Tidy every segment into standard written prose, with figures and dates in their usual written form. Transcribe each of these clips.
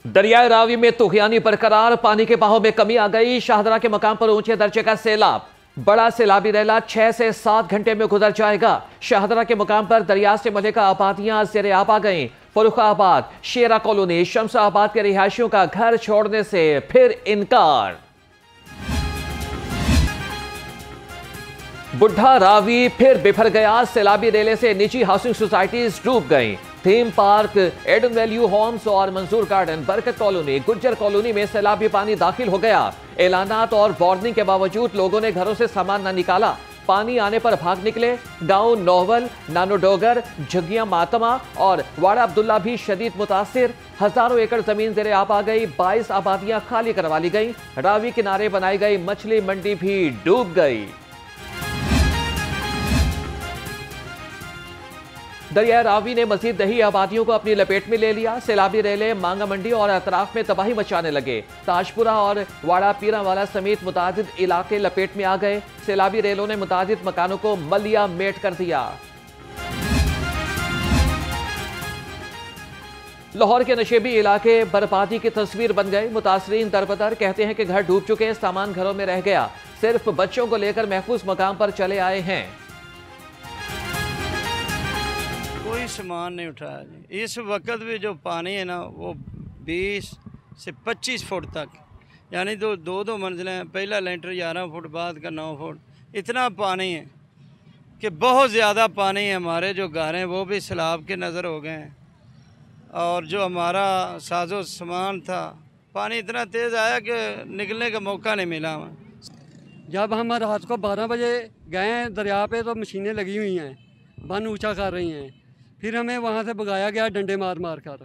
दरियाए रावी में तुगयानी बरकरार, पानी के बहाव में कमी आ गई। शाहदरा के मकाम पर ऊंचे दर्जे का सैलाब, बड़ा सैलाबी रैला 6 से 7 घंटे में गुजर जाएगा। शाहदरा के मकाम पर दरिया से मलिका आबादियां ज़ेरे आब आ गईं। फरुखाबाद, शेरा कॉलोनी, शमसाबाद के रिहायशियों का घर छोड़ने से फिर इनकार। बुढ़ा रावी फिर बिफर गया, सैलाबी रेले से निजी हाउसिंग सोसाइटीज डूब गईं। Theme park, Eden Value Homes और मंजूर गार्डन, बरकत कॉलोनी, गुज्जर कॉलोनी में सैलाबी पानी दाखिल हो गया। ऐलानात और वार्निंग के बावजूद लोगों ने घरों से सामान न निकाला। पानी आने पर भाग निकले। गांव नोवल, नानोडोगर, झुग्गियां मातमा और वाड़ा अब्दुल्ला भी शदीद मुतासिर। हजारों एकड़ जमीन ज़ेरे आब आ गई। 22 आबादियां खाली करवा ली गई। रावी किनारे बनाई गई मछली मंडी भी डूब गई। दरिया रावी ने मजीद दही आबादियों को अपनी लपेट में ले लिया। सैलाबी रेले मांगा मंडी और अतराफ में तबाही मचाने लगे। ताजपुरा और वाड़ा पीरावाला समेत मुतादिद इलाके लपेट में आ गए। सैलाबी रेलों ने मुतादिद मकानों को मलिया मेट कर दिया। लाहौर के नशेबी इलाके बर्बादी की तस्वीर बन गए। मुतासरीन दरबदर कहते हैं कि घर डूब चुके, सामान घरों में रह गया। सिर्फ बच्चों को लेकर महफूज मकाम पर चले आए हैं। कोई सामान नहीं उठाया जी। इस वक्त भी जो पानी है ना वो 20 से 25 फुट तक, यानी दो मंजिलें, पहला लेंटर 11 फुट, बाद का 9 फुट, इतना पानी है कि बहुत ज़्यादा पानी है। हमारे जो घर हैं वो भी सैलाब के नज़र हो गए हैं और जो हमारा साजो सामान था, पानी इतना तेज़ आया कि निकलने का मौका नहीं मिला हमें। जब हम रात को 12 बजे गए हैं दरिया पे तो मशीनें लगी हुई हैं, बन ऊंचा कर रही हैं। फिर हमें वहाँ से भगाया गया डंडे मार मार कर।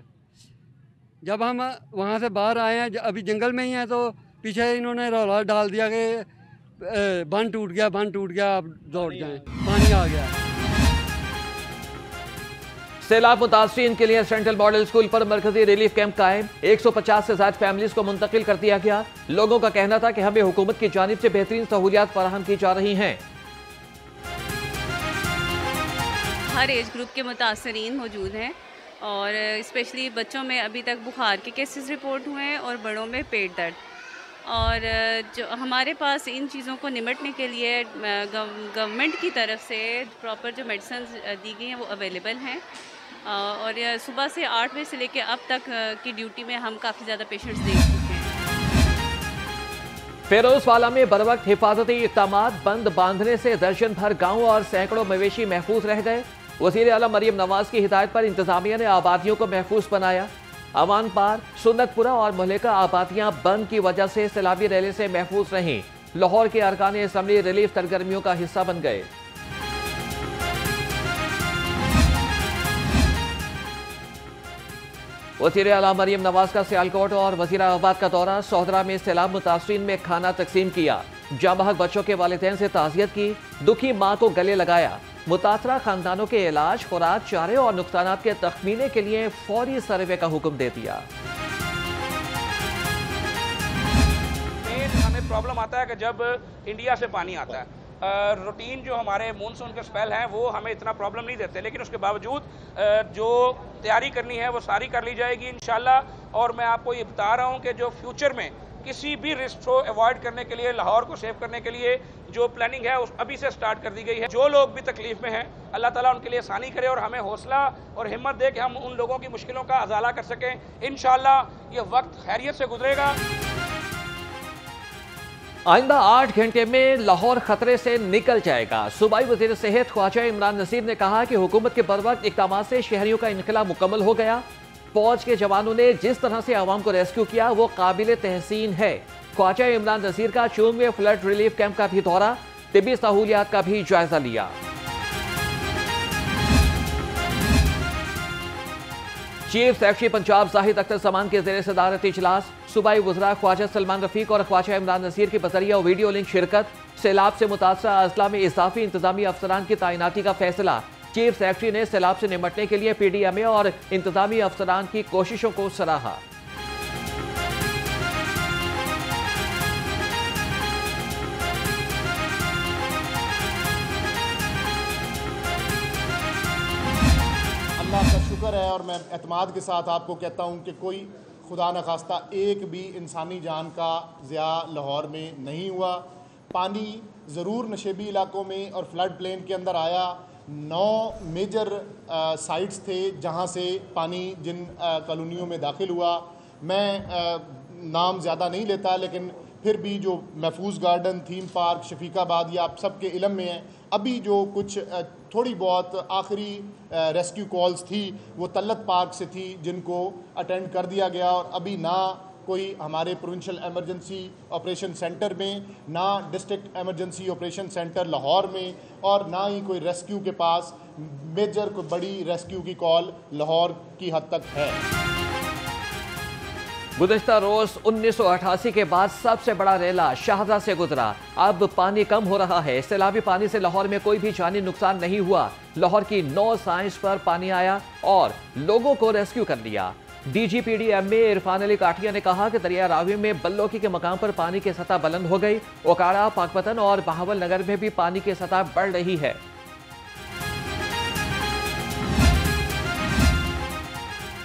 जब हम वहाँ से बाहर आए हैं, अभी जंगल में ही हैं, तो पीछे इन्होंने रौला डाल दिया कि बन टूट गया, आप दौड़ जाएं, पानी आ गया। सैलाब मुतासरीन के लिए सेंट्रल मॉडल स्कूल पर मरकजी रिलीफ कैंप कायम। 150 से ज्यादा फैमिलीज को मुंतकिल कर दिया गया। लोगों का कहना था कि हमें हुकूमत की जानिब से बेहतरीन सहूलियात फराहम की जा रही हैं। हर एज ग्रुप के मुतासरीन मौजूद हैं और स्पेशली बच्चों में अभी तक बुखार के केसेस रिपोर्ट हुए हैं और बड़ों में पेट दर्द। और जो हमारे पास इन चीज़ों को निमटने के लिए गवर्नमेंट की तरफ से प्रॉपर जो मेडिसिन दी गई हैं वो अवेलेबल हैं। और सुबह से 8 बजे से लेकर अब तक की ड्यूटी में हम काफ़ी ज़्यादा पेशेंट्स देख चुके हैं। फिरोजवाला में बरवक्त हिफाजती इक़दामात, बंद बांधने से दर्जन भर गाँव और सैकड़ों मवेशी महफूज रह गए। वज़ीर आला मरियम नवाज की हिदायत पर इंतजामिया ने आबादियों को महफूज बनाया। अमान पार, सुन्नतपुरा और मलिका आबादियां बंद की वजह से सैलाबी रेले से महफूज रहीं। लाहौर के अरकान असम्बली रिलीफ सरगर्मियों का हिस्सा बन गए। वज़ीर आला मरियम नवाज का सियालकोट और वज़ीराबाद का दौरा। सोहदरा में सैलाब मुतासरीन में खाना तकसीम किया। जांबहक बच्चों के वालिदैन से ताज़ियत की। दुखी माँ को गले लगाया। मुतासरा खानदानों के इलाज, खुराक, चारे और नुकसानात के तखमीने के लिए फौरी सर्वे का हुक्म दे दिया। हमें प्रॉब्लम आता है कि जब इंडिया से पानी आता है, रूटीन जो हमारे मानसून के स्पेल हैं वो हमें इतना प्रॉब्लम नहीं देते, लेकिन उसके बावजूद जो तैयारी करनी है वो सारी कर ली जाएगी इंशाल्लाह। और मैं आपको ये बता रहा हूँ कि जो फ्यूचर में किसी भी रिस्क को अवॉइड करने के लिए, लाहौर को सेव करने के लिए जो प्लानिंग है उस अभी से स्टार्ट कर दी गई है। जो लोग भी तकलीफ में हैं, अल्लाह ताला उनके लिए आसानी करे और हमें हौसला और हिम्मत दे कि हम उन लोगों की मुश्किलों का अजाला कर सकें। इंशाल्लाह ये वक्त खैरियत से गुजरेगा। आइंदा 8 घंटे में लाहौर खतरे से निकल जाएगा। सूबाई वज़ीर सेहत ख्वाजा इमरान नसीर ने कहा कि हुकूमत के बरवक्त इक़दामात से शहरियों का इनखला मुकम्मल हो गया। फौज के जवानों ने जिस तरह से आवाम को रेस्क्यू किया वो काबिल तहसीन है। ख्वाजा इमरान नसीर का 94वें फ्लड रिलीफ कैंप का भी दौरा, तिबी सहूलियात का भी जायजा लिया। चीफ सेक्रेटरी पंजाब जाहिद अख्तर समान के ज़ेरे सदारत इजलास। सूबाई वज़रा ख्वाजा सलमान रफीक और ख्वाजा इमरान नसीर के बज़रिया वीडियो लिंक शिरकत। सैलाब से मुतासरा अजला में इजाफी इंतजामी अफसरान की तैनाती का फैसला। चीफ सेक्रेटरी ने सैलाब से निपटने के लिए PDMA और इंतजामी अफसरान की कोशिशों को सराहा। अल्लाह का शुक्र है और मैं एतमाद के साथ आपको कहता हूँ कि कोई खुदा न खास्ता एक भी इंसानी जान का ज़िया लाहौर में नहीं हुआ। पानी ज़रूर नशेबी इलाकों में और फ्लड प्लेन के अंदर आया। 9 मेजर साइट्स थे जहां से पानी जिन कॉलोनियों में दाखिल हुआ। मैं नाम ज़्यादा नहीं लेता, लेकिन फिर भी जो महफूज गार्डन, थीम पार्क, शफीकाबाद, ये आप सबके इल्म में है। अभी जो कुछ थोड़ी बहुत आखिरी रेस्क्यू कॉल्स थी वो तल्लत पार्क से थी, जिनको अटेंड कर दिया गया। और अभी ना कोई हमारे प्रोविंशियल एमरजेंसी ऑपरेशन सेंटर में, ना district emergency operation centre Lahore में, और ना ही कोई रेस्क्यू के पास मेजर कोई बड़ी रेस्क्यू की कॉल लाहौर की हद तक है। गुज़श्ता रोज 1988 के बाद सबसे बड़ा रेला शाहजहाँ से गुजरा। अब पानी कम हो रहा है। सैलाबी पानी से लाहौर में कोई भी जानी नुकसान नहीं हुआ। लाहौर की 9 साइंस पर पानी आया और लोगों को रेस्क्यू कर लिया। DGPDMA इरफान अली काठिया ने कहा कि दरिया रावी में बल्लोकी के मकाम पर पानी की सतह बुलंद हो गई। ओकाड़ा, पाकपतन और बहावल नगर में भी पानी की सतह बढ़ रही है।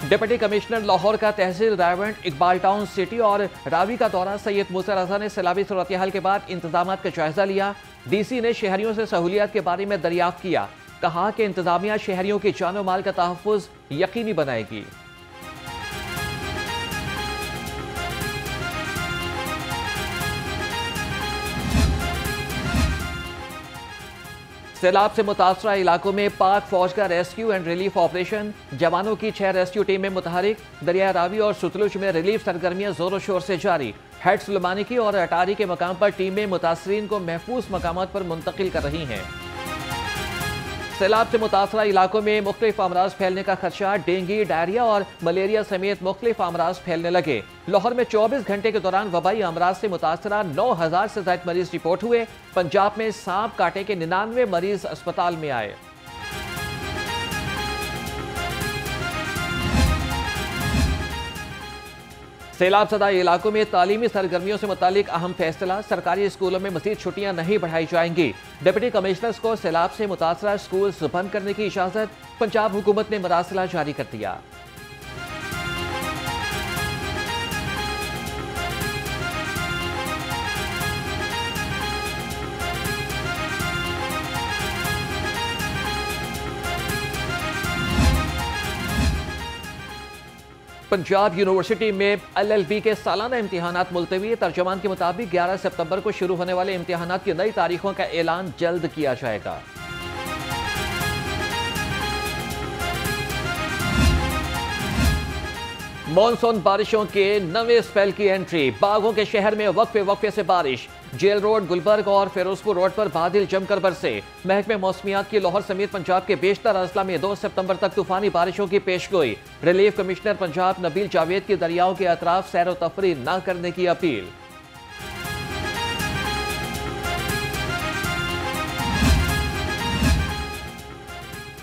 डिप्टी कमिश्नर लाहौर का तहसील रायवंड, इकबाल टाउन सिटी और रावी का दौरा सैयद मूसा रजा ने सैलाबी सूरत हाल के बाद इंतजाम का जायजा लिया। DC ने शहरियों से सहूलियात के बारे में दरियाफ्त किया। कहा कि इंतजामिया शहरियों की जान और माल का तहफ़्फ़ुज़ यकीनी बनाएगी। सैलाब से मुतासरा इलाकों में पाक फौज का रेस्क्यू एंड रिलीफ ऑपरेशन। जवानों की 6 रेस्क्यू टीमें मुतहरिक। दरिया रावी और सतलुज में रिलीफ सरगर्मियां जोरों शोर से जारी। हेड सुलेमानी की और अटारी के मकाम पर टीमें मुतासरीन को महफूज मकामात पर मुंतकिल कर रही हैं। सैलाब से मुतासरा इलाकों में मुख्तलिफ अमराज फैलने का खदशा। डेंगू, डायरिया और मलेरिया समेत मुख्तलिफ अमराज फैलने लगे। लाहौर में 24 घंटे के दौरान वबाई अमराज से मुतासरा 9000 से ज्यादा मरीज रिपोर्ट हुए। पंजाब में सांप काटे के 99 मरीज अस्पताल में आए। सैलाब सदा इलाकों में तालीमी सरगर्मियों से मुतालिक अहम फैसला। सरकारी स्कूलों में मजीद छुट्टियां नहीं बढ़ाई जाएंगी। डिप्टी कमिश्नर्स को सैलाब से मुतासरा स्कूल बंद करने की इजाजत। पंजाब हुकूमत ने मरासला जारी कर दिया। पंजाब यूनिवर्सिटी में LLB के सालाना इम्तिहानात मुलतवी। तर्जुमान के मुताबिक 11 सितंबर को शुरू होने वाले इम्तिहानात की नई तारीखों का ऐलान जल्द किया जाएगा। मॉनसून बारिशों के नवे स्पेल की एंट्री। बागों के शहर में वक्फे वक्फे से बारिश। जेल रोड, गुलबर्ग और फिरोजपुर रोड पर बादल जमकर बरसे। महकमे मौसमियात की लाहौर समेत पंजाब के बेशतर अजला में 2 सितंबर तक तूफानी बारिशों की पेशगोई। रिलीफ कमिश्नर पंजाब नबील जावेद की दरियाओं के अतराफ सैर व तफरी न करने की अपील।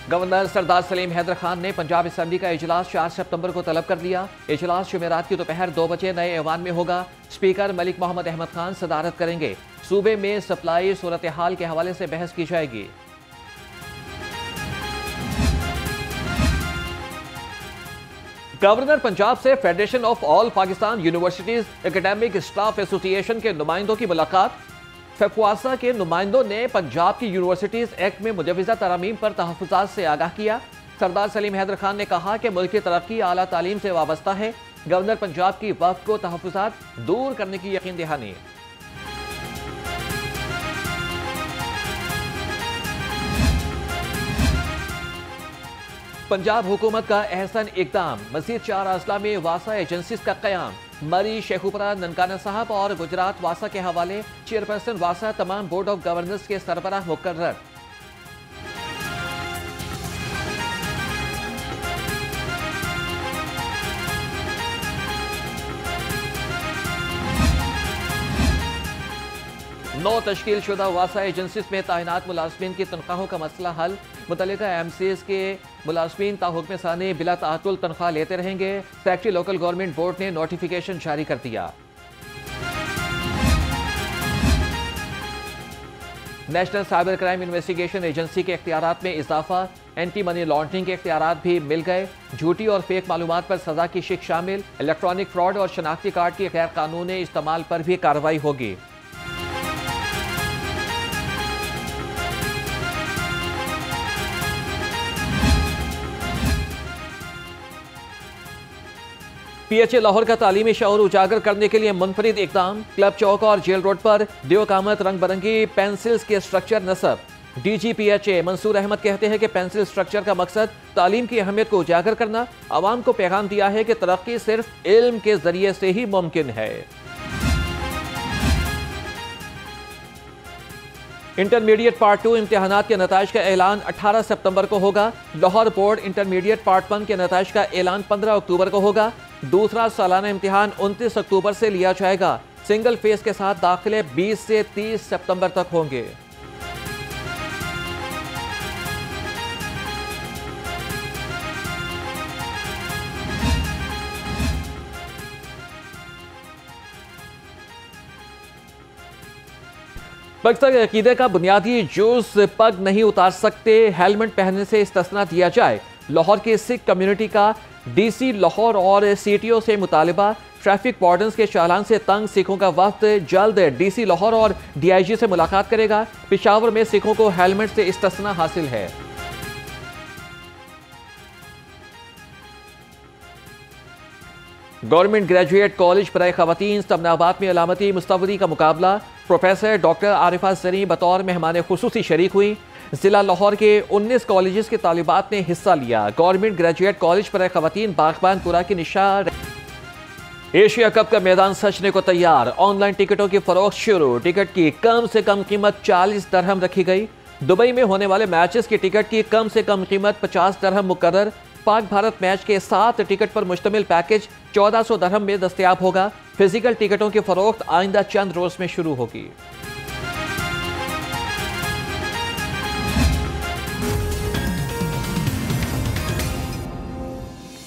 गवर्नर सरदार सलीम हैदर खान ने पंजाब असम्बली का इजलास 4 सितंबर को तलब कर लिया। इजलास जुमेरात की दोपहर 2 बजे नए ऐवान में होगा। स्पीकर मलिक मोहम्मद अहमद खान सदारत करेंगे। सूबे में सप्लाई सूरत हाल के हवाले से बहस की जाएगी। गवर्नर पंजाब से federation of all Pakistan universities academic staff association के नुमाइंदों की मुलाकात। फेफवासा के नुमाइंदों ने पंजाब की यूनिवर्सिटीज एक्ट में मुजवजा तरामीम पर तहफ़्फ़ुज़ात से आगाह किया। सरदार सलीम हैदर खान ने कहा कि मुल्क की तरक्की आला तालीम से वाबस्ता है। गवर्नर पंजाब की वफ़द को तहफ़्फ़ुज़ात दूर करने की यकीन दहानी। पंजाब हुकूमत का अहसन इक़दाम। मज़ीद 4 अजला में वासा एजेंसीज का क़याम। मरी, शेखुपुरा, ननकाना साहब और गुजरात वासा के हवाले चेयरपर्सन वासा तमाम बोर्ड ऑफ गवर्नर्स के सरबराह मुकर्रर। नौ तश्कील शुदा वासा एजेंसीज में तैनात मुलाजमीन की तनख्वाहों का मसला हल। मुतल्लिका MCs के मुलाजमीन ताहुक्म सानी बिला तातुल तनख्वाह लेते रहेंगे। सेक्रेटरी लोकल गवर्नमेंट बोर्ड ने नोटिफिकेशन जारी कर दिया। National cyber crime investigation agency के इख्तियारात में इजाफा, एंटी मनी लॉन्ड्रिंग के इख्तियारात भी मिल गए। झूठी और फेक मालूमात पर सजा की शिक शामिल। इलेक्ट्रॉनिक फ्रॉड और शनाख्ती कार्ड की गैर कानूनी इस्तेमाल पर भी कार्रवाई होगी। PHA लाहौर का तालीमी शऊर उजागर करने के लिए मुनफरिद इकदाम। क्लब चौक और जेल रोड पर दियोकामत रंग बिरंगी पेंसिल्स के स्ट्रक्चर नस्ब। DG PHA मंसूर अहमद कहते हैं कि पेंसिल स्ट्रक्चर का मकसद तालीम की अहमियत को उजागर करना। आवाम को पैगाम दिया है कि तरक्की सिर्फ इल्म के जरिए से ही मुमकिन है। इंटरमीडिएट पार्ट 2 इम्तिहानात के नताइज का ऐलान 18 सितंबर को होगा। लाहौर बोर्ड इंटरमीडिएट पार्ट 1 के नताइज का ऐलान 15 अक्टूबर को होगा। दूसरा सालाना इम्तिहान 29 अक्टूबर से लिया जाएगा। सिंगल फेज के साथ दाखिले 20 से 30 सितंबर तक होंगे। पाकिस्तान के अकीदे का बुनियादी जुज पग नहीं उतार सकते, हेलमेट पहनने से इस्तिस्ना दिया जाए। लाहौर की सिख कम्युनिटी का DC लाहौर और CTO से मुतालबा। ट्रैफिक वार्डन्स के चालान से तंग सिखों का वफ्द जल्द DC लाहौर और DIG से मुलाकात करेगा। पेशावर में सिखों को हेलमेट से इस्तिस्ना हासिल है। गवर्नमेंट ग्रेजुएट कॉलेज बराए खवातीन तमनाबाद में अलामती मुस्तवरी का मुकाबला। प्रोफेसर डॉक्टर आरिफा जरी बतौर मेहमान खुसूसी शरीक हुई। जिला लाहौर के 19 कॉलेजेस के तालिबात ने हिस्सा लिया। गवर्नमेंट ग्रेजुएट कॉलेज बराए खवातीन बागबानपुरा की निशान। एशिया कप का मैदान सजने को तैयार। ऑनलाइन टिकटों की फरोख्त शुरू। टिकट की कम से कम कीमत 40 दरहम रखी गई। दुबई में होने वाले मैचेस की टिकट की कम से कम कीमत 50 दरहम मुकर्रर। पाक भारत मैच के 7 टिकट पर मुश्तमिल पैकेज 1400 दरहम में दस्तयाब होगा। फिजिकल टिकटों की फरोख्त आइंदा चंद रोज में शुरू होगी।